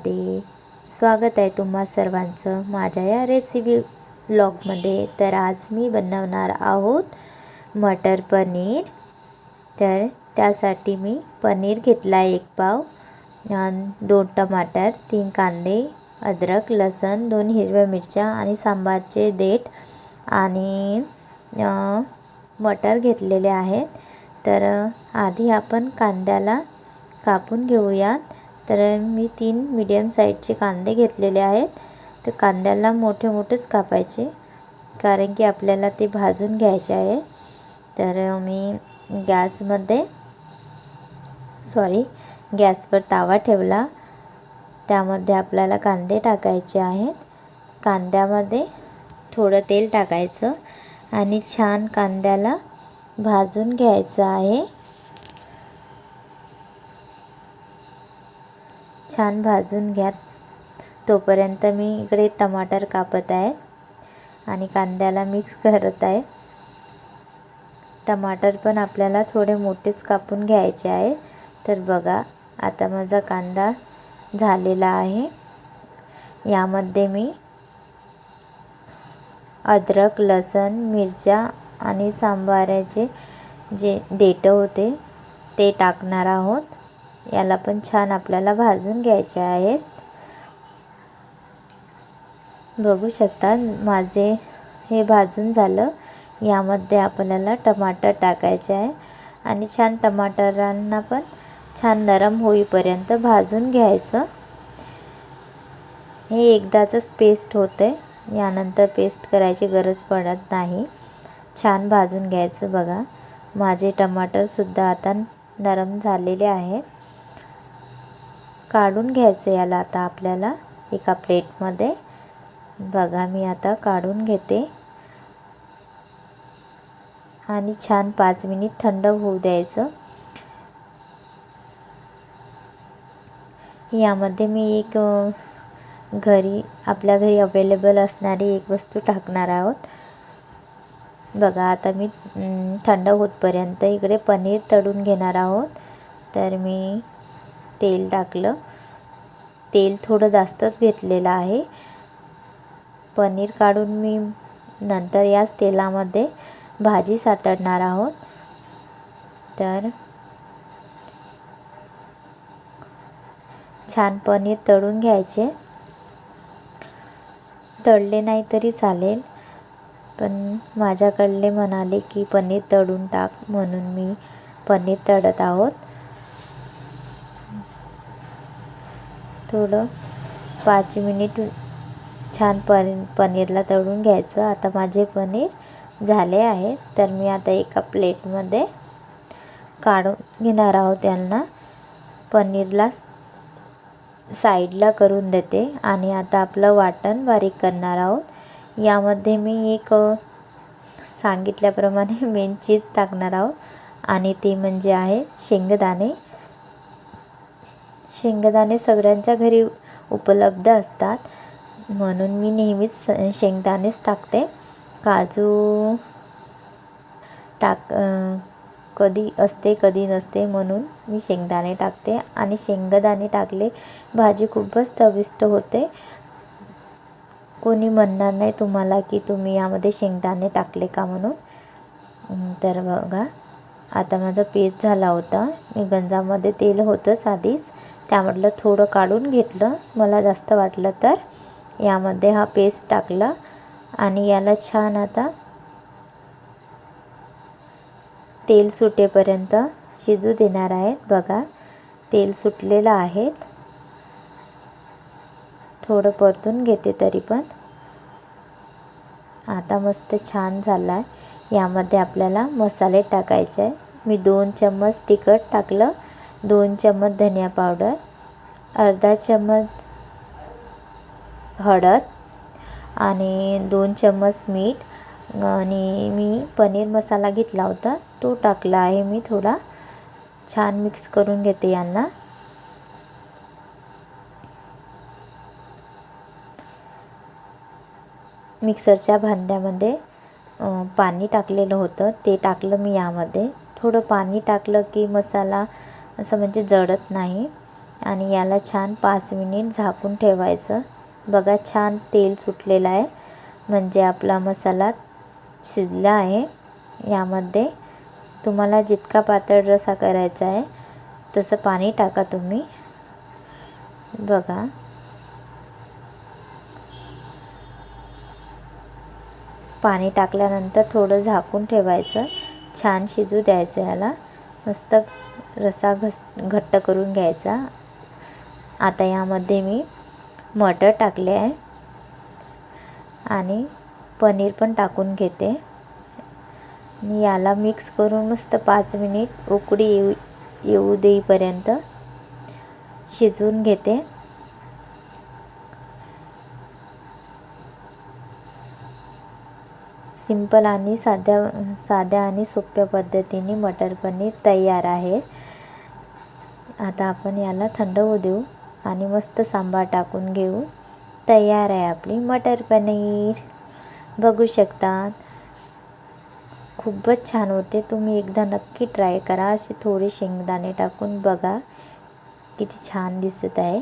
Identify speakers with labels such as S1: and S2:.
S1: चॅनलमध्ये स्वागत आहे तुम्हा सर्वांचं माझ्या या रेसिपी व्लॉगमध्ये। तर आज मी बनवणार आहोत मटर पनीर। तर त्यासाठी मी पनीर घेतला 1 पाव, 2 टमाटर, 3 कांदे, अद्रक, लसूण, 2 हिरव्या मिरच्या आणि सांबारचे देठ आणि मटर घेतलेले आहेत। तर आधी आपण कांद्याला कापून घेऊयात। तर मी 3 मीडियम साईजचे कांदे घेतलेले आहेत। तर कांद्याला मोठे मोठेच कापायचे, कारण की आपल्याला ते भाजून घ्यायचे आहे। तर मी गॅसवर तवा ठेवला, त्यामध्ये आपल्याला कांदे टाकायचे आहेत। कांद्यामध्ये थोडं तेल टाकायचं आणि छान कांद्याला भाजून घ्यायचं आहे। छान भाजून घ्या। तोपर्यंत मी इकडे टमाटर कापत आहे आणि कांद्याला मिक्स करत आहे। टमाटर पण आपल्याला थोडे मोठेच कापून घ्यायचे आहे। तर बघा, आता माझा कांदा झालेला आहे। यामध्ये मी अद्रक, लसूण, मिरच्या आणि सांबाराचे जे देठ होते ते टाकणार आहोत। याला पण छान आपल्याला भाजून घ्यायचे आहेत। बघू शकता माझे हे भाजून झालं। यामध्ये आपल्याला टमाटर टाकायचे आहे आणि छान टमाटरांना पण छान नरम होईपर्यंत भाजून घ्यायचं। हे एकदाच पेस्ट होते, यानंतर पेस्ट करायची गरज पडत नाही। छान भाजून घ्यायचं। बघा, माझे टमाटर सुद्धा आता नरम झालेले आहेत। काढून घ्यायचं याला आता आपल्याला एका प्लेटमध्ये। बघा, मी आता काढून घेते आणि छान 5 मिनिट थंड होऊ द्यायचं। यामध्ये मी आपल्या घरी अवेलेबल असणारी एक वस्तू टाकणार आहोत। बघा, आता मी थंड होतपर्यंत इकडे पनीर तळून घेणार आहोत। तर मी तेल टाकलं, तेल थोडं जास्तच घेतलेलं आहे। पनीर काढून मी नंतर याच तेलामध्ये भाजी सातळणार आहोत। तर छान पनीर तळून घ्यायचे। तळले नाही तरी चालेल, पण माझ्याकडले म्हणाले की पनीर तळून टाक, म्हणून मी पनीर तळत आहोत। थोडं 5 मिनिट छान पनीरला तळून घ्यायचं। आता माझे पनीर झाले आहे। तर मी आता एका प्लेटमध्ये काढून घेणार आहोत। यांना पनीरला साईडला करून देते आणि आता आपलं वाटण बारीक करणार आहोत। यामध्ये मी सांगितल्याप्रमाणे मेन चीज टाकणार आहोत आणि ते म्हणजे आहे शेंगदाणे। शेंगदाणे सगळ्यांच्या घरी उपलब्ध असतात, म्हणून मी नेहमीच शेंगदाणेच टाकते। काजू कधी असते कधी नसते, म्हणून मी शेंगदाणे टाकते आणि शेंगदाणे टाकले भाजी खूपच चविष्ट होते। कोणी म्हणणार नाही तुम्हाला की तुम्ही यामध्ये शेंगदाणे टाकले का म्हणून। तर बघा, आता माझा पेस्ट झाला होता। मी गंजामध्ये तेल होतंच आधीच, त्यामधलं थोडं काढून घेतलं, मला जास्त वाटलं तर यामध्ये हा पेस्ट टाकला आणि याला छान आता तेल सुटेपर्यंत शिजू देणार आहेत। बघा, तेल सुटलेलं आहे। थोडं परतून घेते तरी पण। आता मस्त छान झाला आहे। यामध्ये आपल्याला मसाले टाकायचे आहे। मी 2 चम्मच तिखट टाकलं, 2 चम्मच धनिया पावडर, अर्धा चम्मच हळद आणि 2 चम्मच मीठ आणि मी पनीर मसाला घेतला होता तो टाकला आहे मी थोडा। छान मिक्स करून घेते यांना। मिक्सरच्या भांड्यामध्ये पाणी टाकलेलं होतं, ते टाकलं मी यामध्ये। थोडं पाणी टाकलं की मसाला असं म्हणजे जळत नाही आणि याला छान 5 मिनिट झाकून ठेवायचं. बघा छान तेल सुटलेलं आहे, म्हणजे आपला मसाला शिजला आहे. यामध्ये तुम्हाला जितका पातळ रस्सा करायचा आहे तसं पाणी टाका तुम्ही. बघा पाणी टाकल्यानंतर थोडं झाकून ठेवायचं, छान शिजू द्यायचं. याला मस्त रस्सा घट्ट करून घ्यायचा. आता यामध्ये मी मटर टाकले आहे आणि पनीर पण टाकून घेते. मी याला मिक्स करून मस्त 5 मिनिट उकळी येऊ देईपर्यंत शिजवून घेते. सिंपल आणि साध्या आणि सोप्या पद्धतीने मटर पनीर तयार आहे. आता आपण याला थंड होऊ देऊ आणि मस्त सांबार टाकून घेऊ. तयार आहे आपली मटर पनीर. बघू शकता खूपच छान होते. तुम्ही एकदा नक्की ट्राय करा. असे थोडे शेंगदाणे टाकून बघा किती छान दिसत आहे.